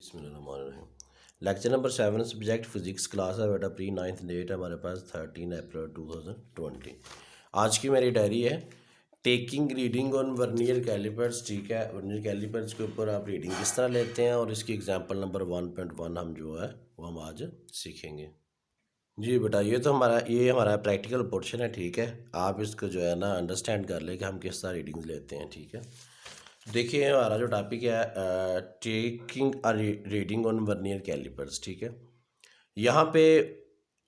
बिस्मिल्लाहिर्रहमानिर्रहीम। Lecture number 7 subject physics class है बेटा। प्री 9th डेट है हमारे पास 13 अप्रैल 2020। आज की मेरी डायरी है taking reading on vernier callipers. ठीक है, वर्नियर कैलिपर्स के ऊपर आप रीडिंग किस तरह लेते हैं और इसकी एग्जांपल नंबर 1.1 हम जो है वो हम आज सीखेंगे। जी बेटा, ये हमारा प्रैक्टिकल पोर्शन है। ठीक है, आप इसको जो है ना अंडरस्टैंड कर ले कि हम किस तरह रीडिंग्स लेते हैं। ठीक है, देखिए हमारा जो टॉपिक है taking a reading on vernier callipers. ठीक है, यहाँ पे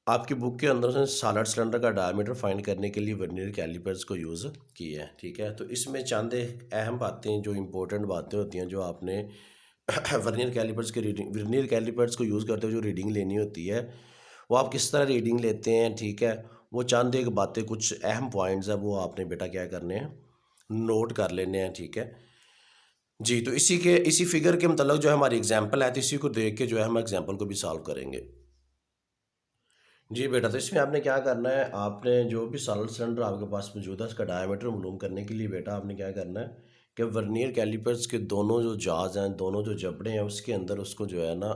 आपकी बुक के अंदर से सॉलिड सिलेंडर का डायमीटर फाइंड करने के लिए वर्नियर कैलिपर्स को यूज़ किया है। ठीक है, तो इसमें चंद अहम बातें जो इम्पोर्टेंट बातें होती हैं जो आपने वर्नियर कैलिपर्स को यूज़ करते हुए जो रीडिंग लेनी होती है वो आप किस तरह रीडिंग लेते हैं। ठीक है, वो चंद एक बातें, कुछ अहम पॉइंट्स है वो आपने बेटा क्या करने हैं, नोट कर लेने हैं। ठीक है जी, तो इसी फिगर के मतलब जो है हमारी एग्जाम्पल है, तो इसी को देख के जो है हम एग्जाम्पल को भी सॉल्व करेंगे। जी बेटा, तो इसमें आपने क्या करना है, आपने जो भी सॉलिड सिलेंडर आपके पास मौजूद है उसका डायमीटर मालूम करने के लिए बेटा आपने क्या करना है कि वर्नियर कैलिपर्स के दोनों जो जाज हैं, दोनों जो जबड़े हैं, उसके अंदर उसको जो है ना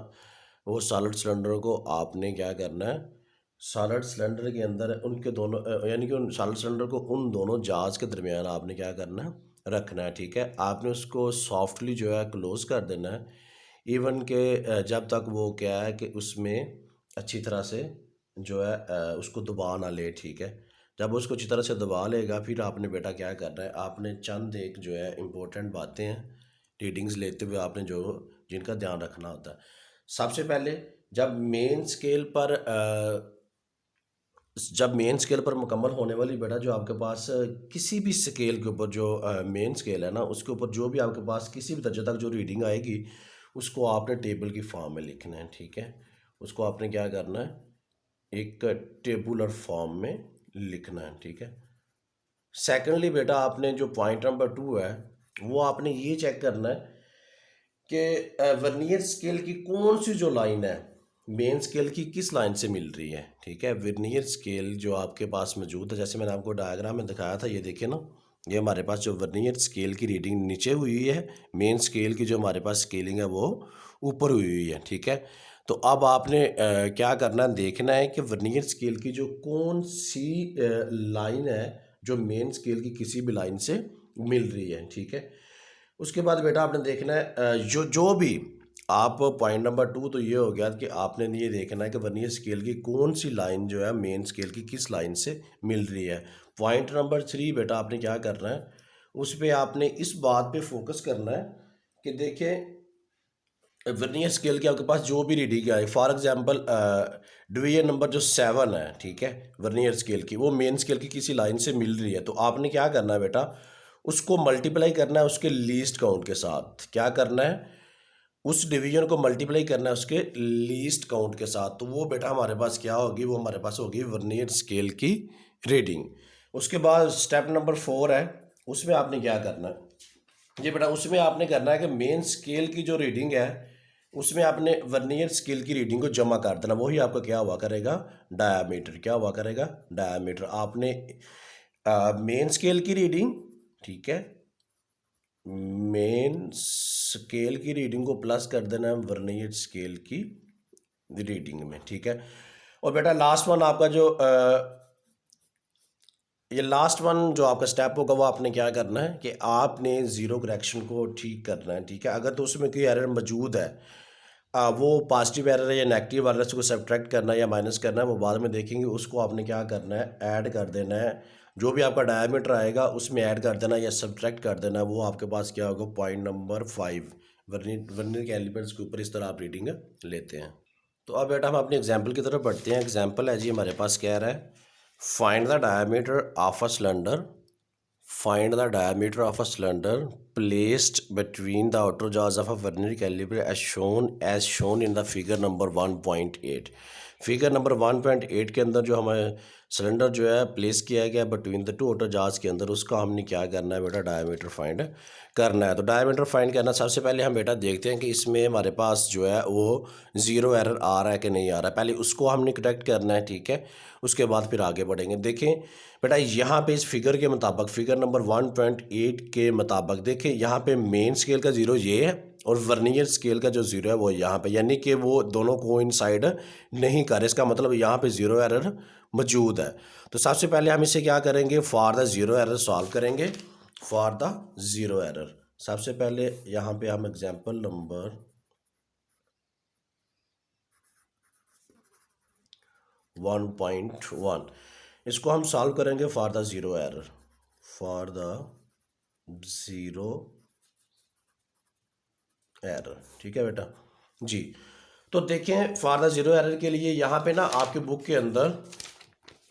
वो सॉलिड सिलेंडर को आपने क्या करना है, सॉलिड सिलेंडर के अंदर उनके दोनों यानी कि उन सॉलिड सिलेंडर को उन दोनों जाज के दरमियान आपने क्या करना है, रखना है। ठीक है, आपने उसको सॉफ्टली जो है क्लोज कर देना है, इवन के जब तक वो क्या है कि उसमें अच्छी तरह से जो है उसको दबा ना ले। ठीक है, जब उसको अच्छी तरह से दबा लेगा फिर आपने बेटा क्या करना है, आपने चंद एक जो है इम्पोर्टेंट बातें हैं रीडिंग्स लेते हुए आपने जो जिनका ध्यान रखना होता है। सबसे पहले जब मेन स्केल पर मुकम्मल होने वाली बेटा जो आपके पास किसी भी स्केल के ऊपर जो मेन स्केल है ना उसके ऊपर जो भी आपके पास किसी भी दर्जे तक जो रीडिंग आएगी उसको आपने टेबल की फॉर्म में लिखना है। ठीक है, उसको आपने क्या करना है, एक टेबुलर फॉर्म में लिखना है। ठीक है, सेकेंडली बेटा आपने जो पॉइंट नंबर 2 है वो आपने ये चेक करना है कि वर्नियर स्केल की कौन सी जो लाइन है मेन स्केल की किस लाइन से मिल रही है। ठीक है, वर्नियर स्केल जो आपके पास मौजूद है, जैसे मैंने आपको डायग्राम में दिखाया था, ये देखिए ना, ये हमारे पास जो वर्नियर स्केल की रीडिंग नीचे हुई है, मेन स्केल की जो हमारे पास स्केलिंग है वो ऊपर हुई है। ठीक है, तो अब आपने क्या करना है, देखना है कि वर्नियर स्केल की जो कौन सी लाइन है जो मेन स्केल की किसी भी लाइन से मिल रही है। ठीक है, उसके बाद बेटा आपने देखना है जो भी आप पॉइंट नंबर 2 तो ये हो गया कि आपने ये देखना है कि वर्नियर स्केल की कौन सी लाइन जो है मेन स्केल की किस लाइन से मिल रही है। पॉइंट नंबर 3 बेटा आपने क्या करना है, उस पर आपने इस बात पे फोकस करना है कि देखें वर्नियर स्केल की आपके पास जो भी रीडिंग आए, फॉर एग्जांपल डिवीजन नंबर जो 7 है, ठीक है, वर्नियर स्केल की वो मेन स्केल की किसी लाइन से मिल रही है, तो आपने क्या करना है बेटा, उसको मल्टीप्लाई करना है उसके लीस्ट काउंट के साथ। क्या करना है, उस डिवीजन को मल्टीप्लाई करना है उसके लीस्ट काउंट के साथ, तो वो बेटा हमारे पास क्या होगी, वो हमारे पास होगी वर्नियर स्केल की रीडिंग। उसके बाद स्टेप नंबर 4 है, उसमें आपने क्या करना है, ये बेटा उसमें आपने करना है कि मेन स्केल की जो रीडिंग है उसमें आपने वर्नियर स्केल की रीडिंग को जमा कर देना, वही आपका क्या हुआ करेगा, डायामीटर। क्या हुआ करेगा, डायामीटर। आपने मेन स्केल की रीडिंग, ठीक है, मेन स्केल की रीडिंग को प्लस कर देना है वर्नियर स्केल की रीडिंग में। ठीक है, और बेटा लास्ट वन आपका जो ये लास्ट वन जो आपका स्टेप होगा वो आपने क्या करना है कि आपने ज़ीरो करेक्शन को ठीक करना है। ठीक है, अगर तो उसमें कोई एरर मौजूद है, वो पॉजिटिव एरर है या नेगेटिव एरर, उसको सब्ट्रैक्ट करना है या माइनस करना है वो बाद में देखेंगे। उसको आपने क्या करना है, ऐड कर देना है, जो भी आपका डायमीटर आएगा उसमें ऐड कर देना या सब्ट्रैक्ट कर देना, वो आपके पास क्या होगा, पॉइंट नंबर 5 वर्नियर कैलिपर्स के ऊपर इस तरह आप रीडिंग लेते हैं। तो अब बेटा हम अपने एग्जाम्पल की तरफ बढ़ते हैं। एग्जाम्पल है जी हमारे पास कह रहा है find the diameter of a cylinder, find the diameter of a cylinder placed between the outer jaws of a vernier caliper as shown in the figure number 1.8। Figure number 1.8 के अंदर जो हमारे सिलेंडर जो है प्लेस किया गया between the two outer jars के अंदर, उसका हमने क्या करना है बेटा, डायमीटर फाइंड करना है। तो डायमीटर फाइंड करना, सबसे पहले हम बेटा देखते हैं कि इसमें हमारे पास जो है वो ज़ीरो एरर आ रहा है कि नहीं आ रहा है, पहले उसको हमने करेक्ट करना है। ठीक है, उसके बाद फिर आगे बढ़ेंगे। देखें बेटा यहाँ पे इस फिगर के मुताबिक, फिगर नंबर 1.8 के मुताबिक देखें यहाँ पे मेन स्केल का ज़ीरो ये है और वर्नियर स्केल का जो ज़ीरो है वो यहाँ पे, यानी कि वो दोनों कोइंसाइड नहीं कर रहे। इसका मतलब यहाँ पे ज़ीरो एरर मौजूद है। तो सबसे पहले हम इसे क्या करेंगे, for the zero error solve करेंगे। फॉर द ज़ीरो एरर सबसे पहले यहाँ पे हम एग्जांपल नंबर 1.1 इसको हम सॉल्व करेंगे for the zero error. For the zero error, ठीक है बेटा जी। तो देखें फॉर द ज़ीरो एरर के लिए यहाँ पे ना आपके बुक के अंदर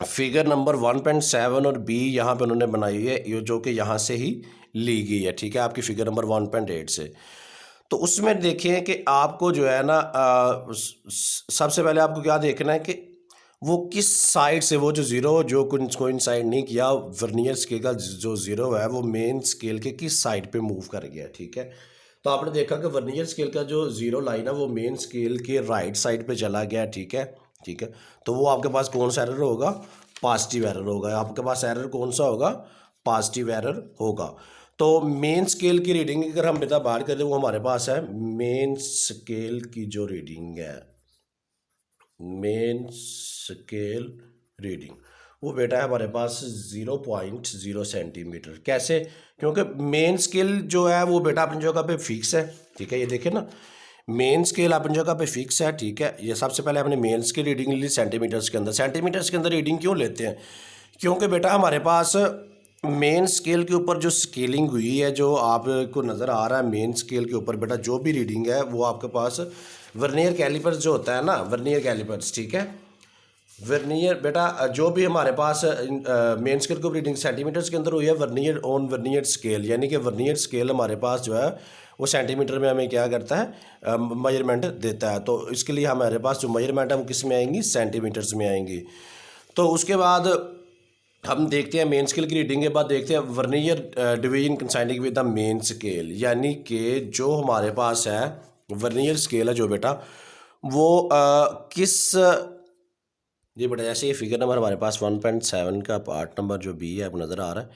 फिगर नंबर 1.7 और बी यहाँ पे उन्होंने बनाई है, ये जो कि यहाँ से ही ली गई है, ठीक है, आपकी फिगर नंबर 1.8 से। तो उसमें देखें कि आपको जो है ना सबसे पहले आपको क्या देखना है कि वो किस साइड से, वो जो ज़ीरो जो कोइंसाइड नहीं किया वर्नियर स्केल का जो ज़ीरो है वो मेन स्केल के किस साइड पे मूव कर गया, ठीक है। तो आपने देखा कि वर्नियर स्केल का जो ज़ीरो लाइन है वो मेन स्केल के राइट साइड पे चला गया, ठीक है, ठीक है। तो वो आपके पास कौन सा एरर होगा, पॉजिटिव एरर होगा। आपके पास एरर कौन सा होगा, पॉजिटिव एरर होगा। तो मेन स्केल की रीडिंग अगर हम बेटा बात करें, वो हमारे पास है मेन स्केल की जो रीडिंग है, मेन स्केल रीडिंग वो बेटा है हमारे पास 0.0 सेंटीमीटर। कैसे, क्योंकि मेन स्केल जो है वो बेटा अपनी जगह पे फिक्स है, ठीक है। ये देखिए ना, मेन स्केल अपनी जगह पे फिक्स है, ठीक है। ये सबसे पहले हमने मेन स्केल रीडिंग ली सेंटीमीटर्स के अंदर। सेंटीमीटर्स के अंदर रीडिंग क्यों लेते हैं, क्योंकि बेटा हमारे पास मेन स्केल के ऊपर जो स्केलिंग हुई है, जो आपको नज़र आ रहा है मेन स्केल के ऊपर बेटा जो भी रीडिंग है वो आपके पास वर्नियर कैलिपर्स जो होता है ना, वर्नियर कैलिपर्स, ठीक है। वर्नियर बेटा जो भी हमारे पास मेन स्केल को रीडिंग सेंटीमीटर्स के अंदर हुई है, वर्नियर ऑन वर्नियर स्केल, यानी कि वर्नियर स्केल हमारे पास जो है वो सेंटीमीटर में हमें क्या करता है, मेजरमेंट देता है। तो इसके लिए हमारे पास जो मेजरमेंट है वो किस में आएंगी, सेंटीमीटर्स में आएंगी। तो उसके बाद हम देखते हैं मेन स्केल की रीडिंग के बाद देखते हैं vernier division coinciding with the main scale, यानी कि जो हमारे पास है वर्नियर स्केल है जो बेटा वो किस, जी बेटा जैसे ये फिगर नंबर हमारे पास 1.7 का पार्ट नंबर जो बी है आपको नज़र आ रहा है,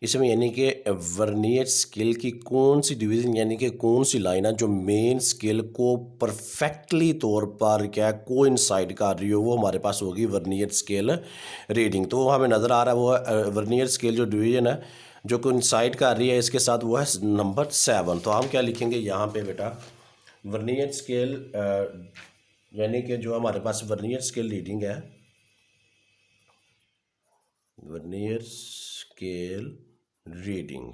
इसमें यानी कि वर्नियर स्केल की कौन सी डिवीज़न, यानी कि कौन सी लाइन है जो मेन स्केल को परफेक्टली तौर पर क्या कोइंसाइड कर रही हो, वो हमारे पास होगी वर्नियर स्केल रीडिंग। तो वो हमें नज़र आ रहा है वो वर्नियर स्केल जो डिवीज़न है जो कोइंसाइड कर रही है इसके साथ, वो है नंबर 7। तो हम क्या लिखेंगे यहाँ पे बेटा, वर्नियर स्केल यानी कि जो हमारे पास वर्नियर स्केल रीडिंग है, वर्नियर स्केल रीडिंग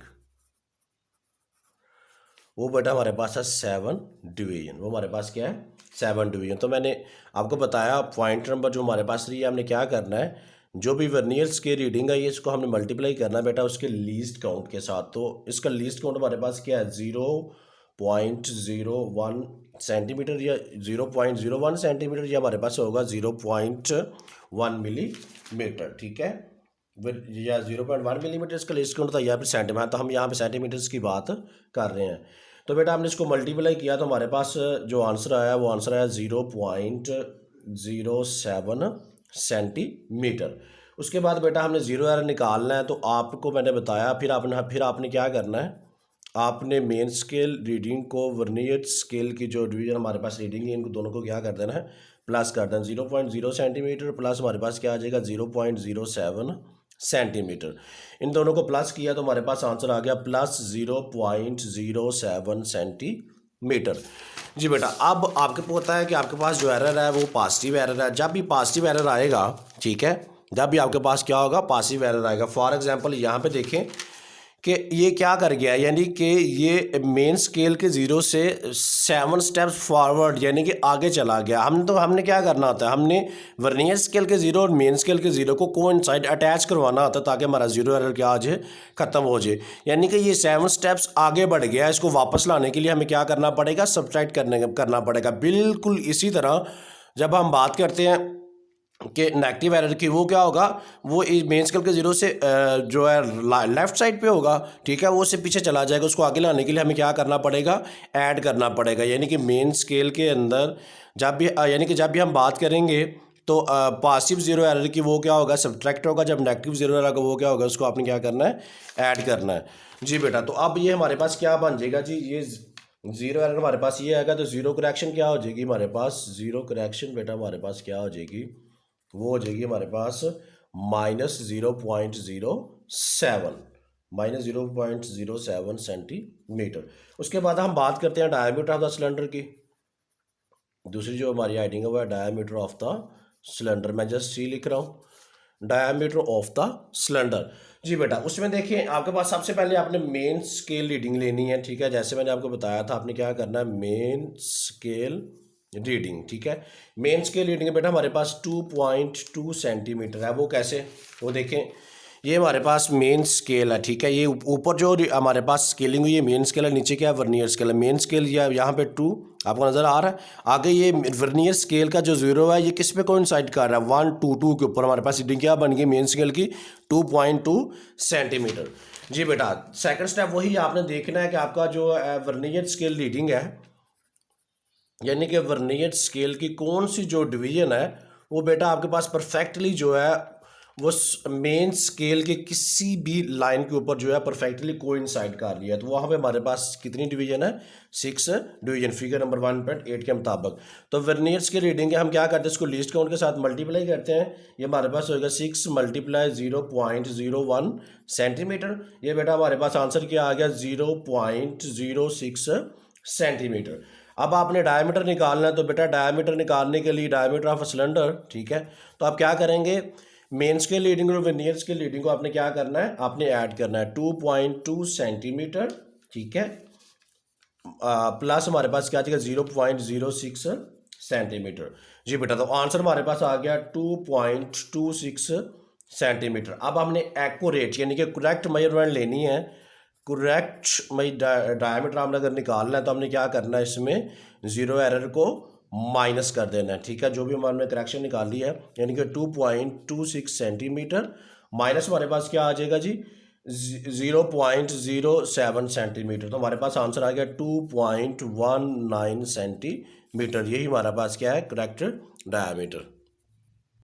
वो बेटा हमारे पास है 7 डिवीजन। वो हमारे पास क्या है, 7 डिवीजन। तो मैंने आपको बताया पॉइंट नंबर जो हमारे पास रही है, हमने क्या करना है, जो भी वर्नियर स्केल रीडिंग है ये इसको हमने मल्टीप्लाई करना है बेटा उसके लीस्ट काउंट के साथ। तो इसका लीस्ट काउंट हमारे पास क्या है, 0.01 सेंटीमीटर या 0.01 सेंटीमीटर, या हमारे पास होगा 0.1 मिलीमीटर, ठीक है, या 0.1 मिलीमीटर इसका लीस्ट काउंट था, या फिर सेंटीमीटर। तो हम यहाँ पे सेंटीमीटर्स की बात कर रहे हैं। तो बेटा हमने इसको मल्टीप्लाई किया तो हमारे पास जो आंसर आया वो आंसर आया 0.07 सेंटीमीटर। उसके बाद बेटा हमने ज़ीरो एरर निकालना है। तो आपको मैंने बताया फिर आपने क्या करना है, आपने मेन स्केल रीडिंग को वर्नियर स्केल की जो डिवीजन हमारे पास रीडिंग है इनको दोनों को क्या कर देना है, प्लस कर देना। 0.0 सेंटीमीटर प्लस हमारे पास क्या आ जाएगा 0.07 सेंटीमीटर। इन दोनों को प्लस किया तो हमारे पास आंसर आ गया प्लस 0.07 सेंटीमीटर। जी बेटा अब आपको पता है कि आपके पास जो एरर है वो पॉजिटिव एरर है। जब भी पॉजिटिव एरर आएगा, ठीक है, जब भी आपके पास क्या होगा, पॉजिटिव एरर आएगा। फॉर एग्जांपल यहाँ पे देखें कि ये क्या कर गया, यानी कि ये मेन स्केल के ज़ीरो से 7 स्टेप्स फॉरवर्ड यानी कि आगे चला गया। हमने क्या करना होता है, हमने वर्नियर स्केल के ज़ीरो और मेन स्केल के ज़ीरो को कोइंसाइड अटैच करवाना होता है ताकि हमारा ज़ीरो एरर क्या आ जाए, ख़त्म हो जाए। यानी कि ये 7 स्टेप्स आगे बढ़ गया, इसको वापस लाने के लिए हमें क्या करना पड़ेगा, सब्ट्रैक्ट करना पड़ेगा। बिल्कुल इसी तरह जब हम बात करते हैं कि नेगेटिव एरर की, वो क्या होगा, वो मेन स्केल के ज़ीरो से जो है लेफ़्ट साइड पे होगा, ठीक है, वो उससे पीछे चला जाएगा। उसको आगे लाने के लिए हमें क्या करना पड़ेगा, ऐड करना पड़ेगा। यानी कि मेन स्केल के अंदर जब भी हम बात करेंगे तो पॉजिटिव ज़ीरो एरर की वो क्या होगा, सब्ट्रैक्ट होगा। जब नेगेटिव ज़ीरो एरर का वो क्या होगा, उसको आपने क्या करना है, ऐड करना है। जी बेटा तो अब ये हमारे पास क्या बन जाएगा जी, ये ज़ीरो एरर हमारे पास ये आएगा, तो ज़ीरो करेक्शन क्या हो जाएगी हमारे पास, ज़ीरो करेक्शन बेटा हमारे पास क्या हो जाएगी, वो हो जाएगी हमारे पास -0.07, -0.07 सेंटीमीटर। उसके बाद हम बात करते हैं डायमीटर ऑफ द सिलेंडर की। दूसरी जो हमारी हेडिंग है वो है डायमीटर ऑफ द सिलेंडर। मैं जस्ट सी लिख रहा हूँ, डायमीटर ऑफ द सिलेंडर। जी बेटा, उसमें देखिए आपके पास सबसे पहले आपने मेन स्केल रीडिंग लेनी है, ठीक है। जैसे मैंने आपको बताया था आपने क्या करना है, मेन स्केल रीडिंग, ठीक है। मेन स्केल रीडिंग है बेटा हमारे पास 2.2 सेंटीमीटर है। वो कैसे, वो देखें, ये हमारे पास मेन स्केल है, ठीक है। ये ऊपर जो हमारे पास स्केलिंग हुई है मेन स्केल है, नीचे क्या है, वर्नियर स्केल है। मेन स्केल यहाँ पे 2 आपको नज़र आ रहा है। आगे ये वर्नियर स्केल का जो 0 है ये किस पे कोइंसाइड कर रहा है, 122 के ऊपर हमारे पास रीडिंग क्या बन गई मेन स्केल की, 2.2 सेंटीमीटर। जी बेटा, सेकंड स्टेप वही आपने देखना है कि आपका जो वर्नियर स्केल रीडिंग है, यानी कि वर्नियर स्केल की कौन सी जो डिवीजन है वो बेटा आपके पास परफेक्टली जो है वो मेन स्केल के किसी भी लाइन के ऊपर जो है परफेक्टली कोइंसाइड कर लिया है। तो वहाँ पे हमारे पास कितनी डिवीजन है, 6 डिवीजन, फिगर नंबर 1.8 के मुताबिक। तो वर्नियर स्केल रीडिंग है, हम क्या करते हैं इसको लीस्ट काउंट के साथ मल्टीप्लाई करते हैं। ये हमारे पास होगा 6 × 0.01 सेंटीमीटर। ये बेटा हमारे पास आंसर क्या आ गया, 0.06 सेंटीमीटर। अब आपने डायमीटर निकालना है, तो बेटा डायमीटर निकालने के लिए डायमीटर ऑफ सिलेंडर, ठीक है। तो आप क्या करेंगे, मेन स्केल रीडिंग और वर्नियर स्केल रीडिंग को आपने क्या करना है, आपने ऐड करना है 2.2 सेंटीमीटर, ठीक है, प्लस हमारे पास क्या आ जाएगा 0.06 सेंटीमीटर। जी बेटा, तो आंसर हमारे पास आ गया 2.26 सेंटीमीटर। अब हमने एक्यूरेट यानी कि करेक्ट मेजरमेंट लेनी है। करेक्ट डायमीटर हमने अगर निकालना है तो हमने क्या करना है, इसमें ज़ीरो एरर को माइनस कर देना है, ठीक है। जो भी हमने करेक्शन निकाली है यानी कि 2.26 सेंटीमीटर माइनस हमारे पास क्या आ जाएगा जी, 0.07 सेंटीमीटर। तो हमारे पास आंसर आ गया 2.19 सेंटीमीटर। यही हमारे पास क्या है, करेक्ट डायमीटर।